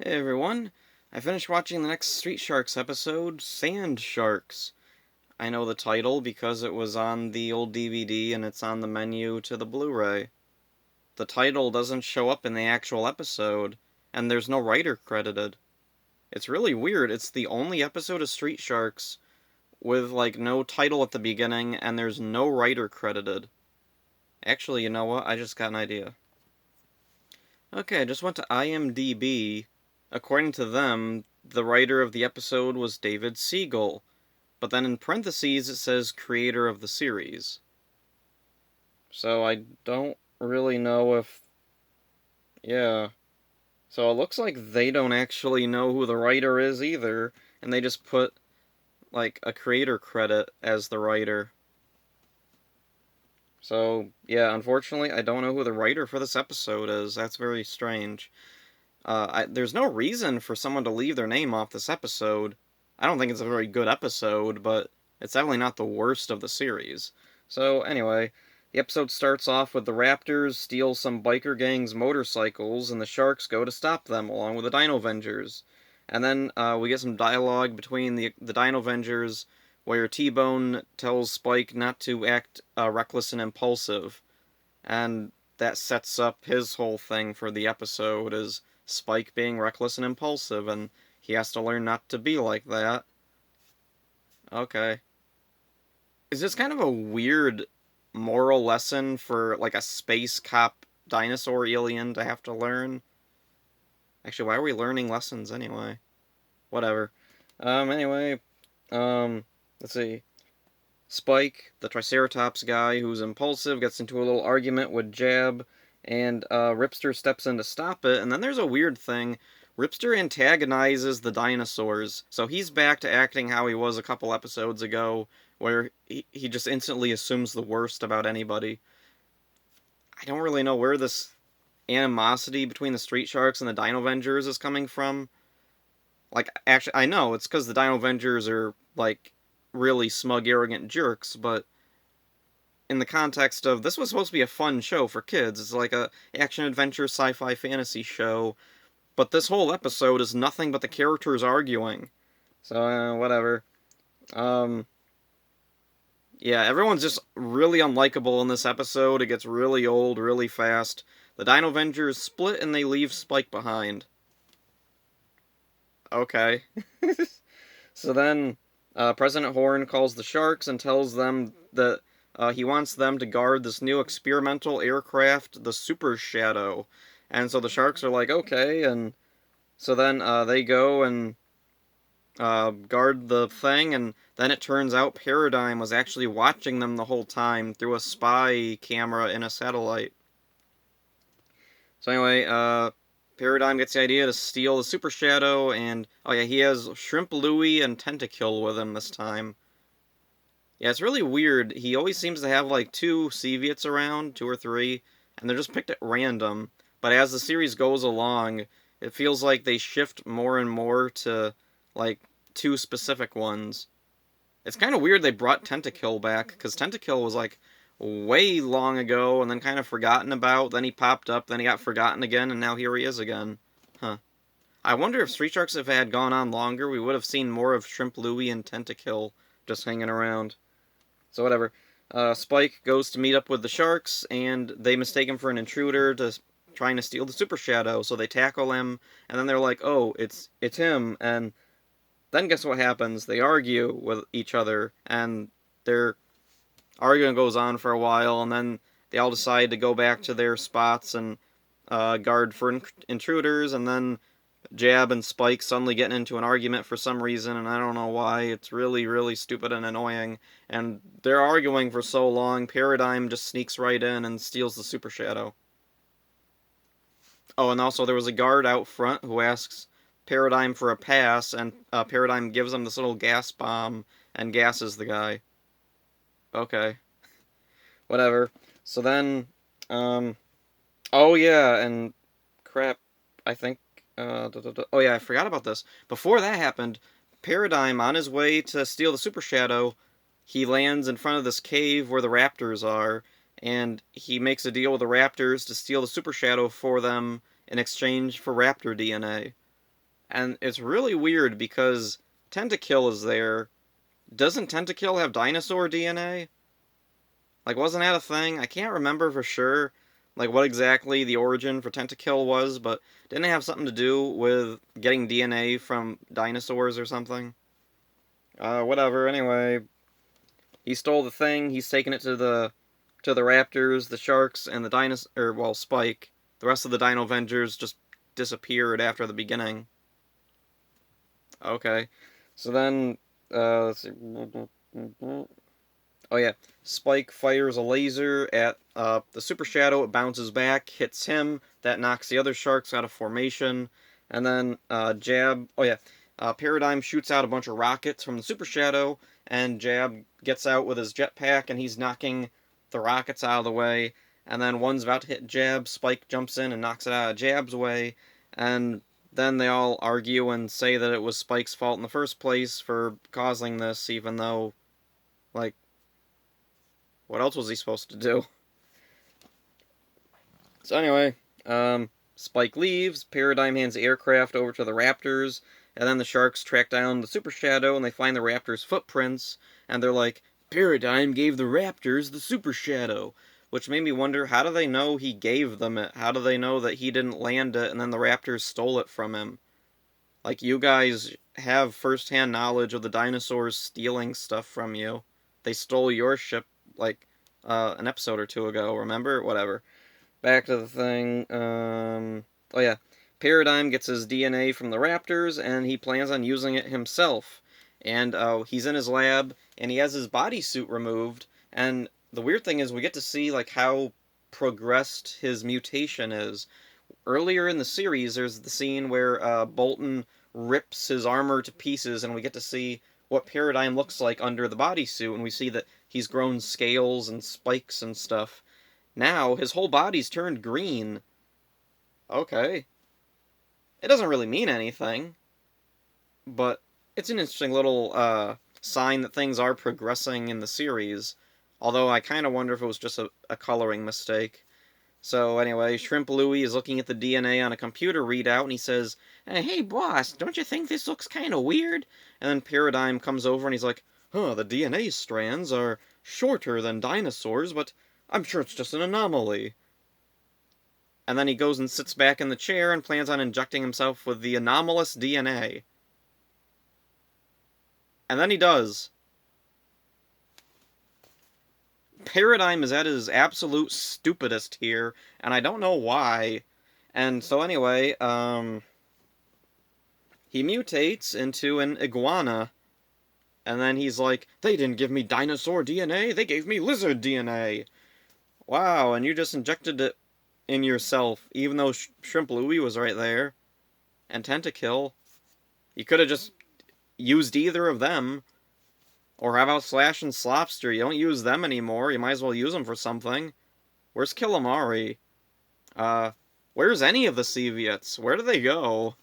Hey everyone, I finished watching the next Street Sharks episode, Sand Sharks. I know the title because it was on the old DVD and it's on the menu to the Blu-ray. The title doesn't show up in the actual episode, and there's no writer credited. It's really weird, it's the only episode of Street Sharks with, no title at the beginning and there's no writer credited. Actually, you know what? I just got an idea. Okay, I just went to IMDb. According to them, the writer of the episode was David Siegel, but then in parentheses it says creator of the series. So I don't really know if. Yeah. So it looks like they don't actually know who the writer is either, and they just put, a creator credit as the writer. So, yeah, unfortunately, I don't know who the writer for this episode is. That's very strange. There's no reason for someone to leave their name off this episode. I don't think it's a very good episode, but it's definitely not the worst of the series. So, anyway, the episode starts off with the Raptors steal some biker gang's motorcycles, and the Sharks go to stop them, along with the Dino Vengers. And then we get some dialogue between the Dino Vengers, where T-Bone tells Spike not to act reckless and impulsive. And that sets up his whole thing for the episode, is Spike being reckless and impulsive, and he has to learn not to be like that. Okay. Is this kind of a weird moral lesson for, a space cop dinosaur alien to have to learn? Actually, why are we learning lessons anyway? Whatever. Anyway, let's see. Spike, the Triceratops guy who's impulsive, gets into a little argument with Jab, and Ripster steps in to stop it, and then there's a weird thing. Ripster antagonizes the dinosaurs, so he's back to acting how he was a couple episodes ago, where he just instantly assumes the worst about anybody. I don't really know where this animosity between the Street Sharks and the Dino Vengers is coming from. Actually, I know, it's because the Dino Vengers are, really smug, arrogant jerks, but in the context of this was supposed to be a fun show for kids. It's like a action adventure sci-fi fantasy show, but this whole episode is nothing but the characters arguing. So whatever. Um yeah, everyone's just really unlikable in this episode. It gets really old really fast. The Dino Vengers split and they leave Spike behind. Okay. So then President Horn calls the Sharks and tells them that he wants them to guard this new experimental aircraft, the Super Shadow. And so the Sharks are like, okay. And so then they go and guard the thing. And then it turns out Paradigm was actually watching them the whole time through a spy camera in a satellite. So anyway, Paradigm gets the idea to steal the Super Shadow, and oh yeah, he has Shrimp Louie and Tentakill with him this time. Yeah, it's really weird. He always seems to have two Ceviots around, two or three, and they're just picked at random. But as the series goes along, it feels like they shift more and more to like two specific ones. It's kind of weird they brought Tentakill back, because Tentakill was way long ago and then kind of forgotten about. Then he popped up, then he got forgotten again, and now here he is again. Huh. I wonder if Street Sharks if had gone on longer, we would have seen more of Shrimp Louie and Tentakill just hanging around. So whatever. Spike goes to meet up with the Sharks, and they mistake him for an intruder to trying to steal the Super Shadow. So they tackle him, and then they're like, "Oh, it's him!" And then guess what happens? They argue with each other, and their arguing goes on for a while, and then they all decide to go back to their spots and guard for intruders, and then Jab and Spike suddenly getting into an argument for some reason, and I don't know why. It's really, really stupid and annoying. And they're arguing for so long, Paradigm just sneaks right in and steals the Super Shadow. Oh, and also there was a guard out front who asks Paradigm for a pass, and Paradigm gives him this little gas bomb and gasses the guy. Okay, whatever. So then, um, oh yeah, and crap, I think, oh yeah, I forgot about this. Before that happened, Paradigm, on his way to steal the Super Shadow, he lands in front of this cave where the Raptors are, and he makes a deal with the Raptors to steal the Super Shadow for them in exchange for Raptor DNA. And it's really weird because Tentakill is there. Doesn't Tentakill have dinosaur DNA? Like, wasn't that a thing? I can't remember for sure, like, what exactly the origin for Tentakill was, but didn't it have something to do with getting DNA from dinosaurs or something? Whatever, anyway. He stole the thing, he's taken it to the raptors, the sharks, and the dinosaur, well, Spike. The rest of the Dino Avengers just disappeared after the beginning. Okay. So then, let's see. Oh yeah, Spike fires a laser at the Super Shadow. It bounces back, hits him. That knocks the other sharks out of formation. And then Jab. Oh yeah, Paradigm shoots out a bunch of rockets from the Super Shadow, and Jab gets out with his jetpack, and he's knocking the rockets out of the way. And then one's about to hit Jab. Spike jumps in and knocks it out of Jab's way. And then they all argue and say that it was Spike's fault in the first place for causing this, even though, like, what else was he supposed to do? So anyway, Spike leaves, Paradigm hands the aircraft over to the Raptors, and then the Sharks track down the Super Shadow and they find the Raptors' footprints, and they're like, Paradigm gave the Raptors the Super Shadow, which made me wonder, how do they know he gave them it? How do they know that he didn't land it and then the Raptors stole it from him? Like, you guys have first-hand knowledge of the dinosaurs stealing stuff from you. They stole your ship, like, an episode or two ago, remember? Whatever. Back to the thing. Oh yeah. Paradigm gets his DNA from the raptors, and he plans on using it himself. And he's in his lab, and he has his bodysuit removed. And the weird thing is, we get to see like how progressed his mutation is. Earlier in the series, there's the scene where Bolton rips his armor to pieces, and we get to see what Paradigm looks like under the bodysuit, and we see that he's grown scales and spikes and stuff. Now, his whole body's turned green. Okay. It doesn't really mean anything, but it's an interesting little sign that things are progressing in the series. Although I kind of wonder if it was just a coloring mistake. So anyway, Shrimp Louie is looking at the DNA on a computer readout, and he says, Hey boss, don't you think this looks kind of weird? And then Paradigm comes over and he's like, the DNA strands are shorter than dinosaurs, but I'm sure it's just an anomaly. And then he goes and sits back in the chair and plans on injecting himself with the anomalous DNA. And then he does. Paradigm is at his absolute stupidest here, and I don't know why. And so anyway, he mutates into an iguana. And then he's like, they didn't give me dinosaur DNA, they gave me lizard DNA. Wow, and you just injected it in yourself, even though Shrimp Louie was right there. And Tentakill. You could have just used either of them. Or how about Slash and Slopster? You don't use them anymore. You might as well use them for something. Where's Killamari? Where's any of the Seviots? Where do they go?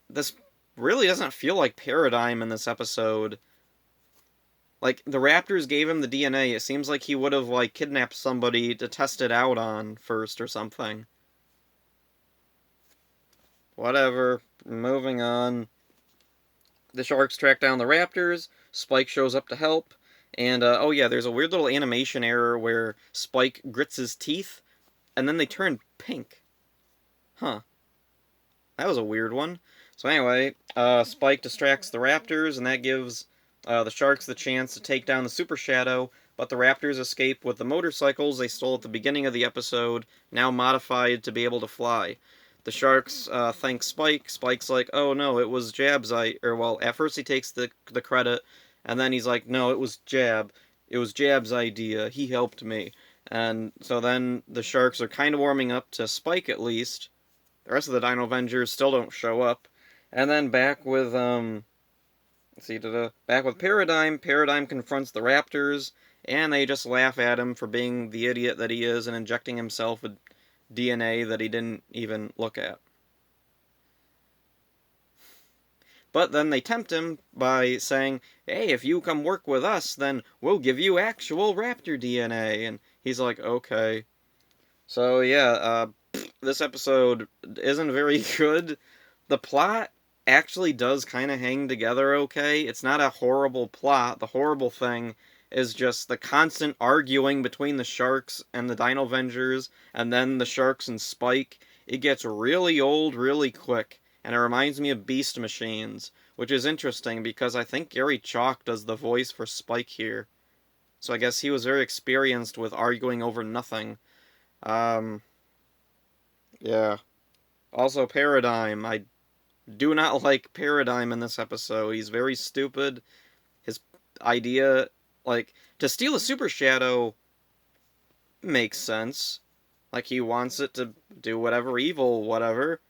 This really doesn't feel like Paradigm in this episode. Like, the Raptors gave him the DNA. It seems like he would have, like, kidnapped somebody to test it out on first or something. Whatever. Moving on. The Sharks track down the Raptors. Spike shows up to help. And, oh yeah, there's a weird little animation error where Spike grits his teeth, and then they turn pink. Huh. That was a weird one. So anyway, Spike distracts the Raptors, and that gives the Sharks the chance to take down the Super Shadow, but the Raptors escape with the motorcycles they stole at the beginning of the episode, now modified to be able to fly. The Sharks thank Spike. Spike's like, oh no, it was Jab's well, at first he takes the credit, and then he's like, no, it was Jab. It was Jab's idea. He helped me. And so then the Sharks are kind of warming up to Spike at least. The rest of the Dino Avengers still don't show up. And then back with, back with Paradigm. Paradigm confronts the Raptors, and they just laugh at him for being the idiot that he is and injecting himself with DNA that he didn't even look at. But then they tempt him by saying, hey, if you come work with us, then we'll give you actual Raptor DNA. And he's like, okay. So yeah, this episode isn't very good, the plot actually does kind of hang together okay. It's not a horrible plot. The horrible thing is just the constant arguing between the sharks and the Dino Avengers, and then the sharks and Spike. It gets really old really quick, and it reminds me of Beast Machines, which is interesting because I think Gary Chalk does the voice for Spike here. So I guess he was very experienced with arguing over nothing. Um, yeah. Also, Paradigm. I do not like Paradigm in this episode. He's very stupid. His idea, like, to steal a Super Shadow makes sense. Like, he wants it to do whatever evil, whatever.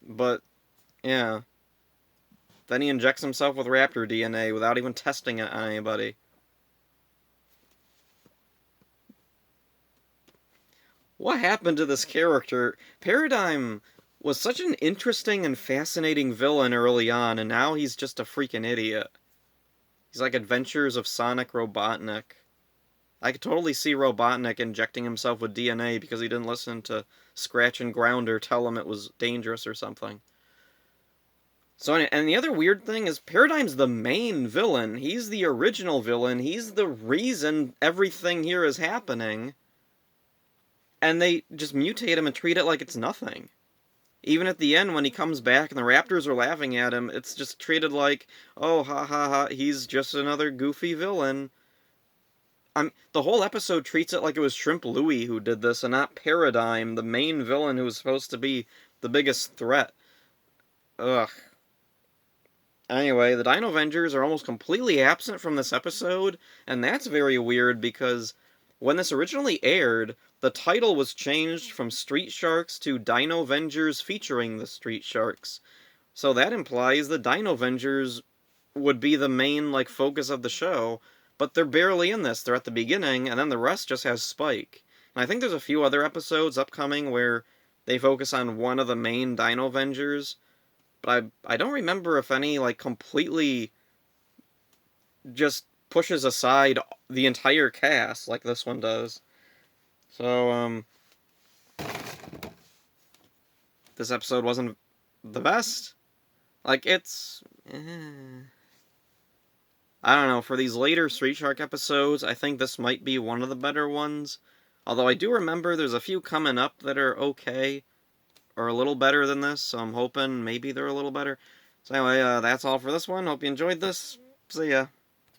But, yeah. Then he injects himself with Raptor DNA without even testing it on anybody. What happened to this character? Paradigm was such an interesting and fascinating villain early on, and now he's just a freaking idiot. He's like Adventures of Sonic Robotnik. I could totally see Robotnik injecting himself with DNA because he didn't listen to Scratch and Grounder tell him it was dangerous or something. So, and the other weird thing is Paradigm's the main villain. He's the original villain. He's the reason everything here is happening. And they just mutate him and treat it like it's nothing. Even at the end, when he comes back and the Raptors are laughing at him, it's just treated like, oh, ha ha ha, he's just another goofy villain. The whole episode treats it like it was Shrimp Louie who did this, and not Paradigm, the main villain who was supposed to be the biggest threat. Ugh. Anyway, the Dino Avengers are almost completely absent from this episode, and that's very weird because when this originally aired, the title was changed from Street Sharks to Dino Avengers featuring the Street Sharks. So that implies the Dino Avengers would be the main, like, focus of the show, but they're barely in this. They're at the beginning, and then the rest just has Spike. And I think there's a few other episodes upcoming where they focus on one of the main Dino Avengers, but I don't remember if any, like, completely just pushes aside the entire cast like this one does. So, this episode wasn't the best. Like, it's... I don't know, for these later Street Shark episodes, I think this might be one of the better ones. Although I do remember there's a few coming up that are okay, or a little better than this, so I'm hoping maybe they're a little better. So anyway, that's all for this one. Hope you enjoyed this. See ya.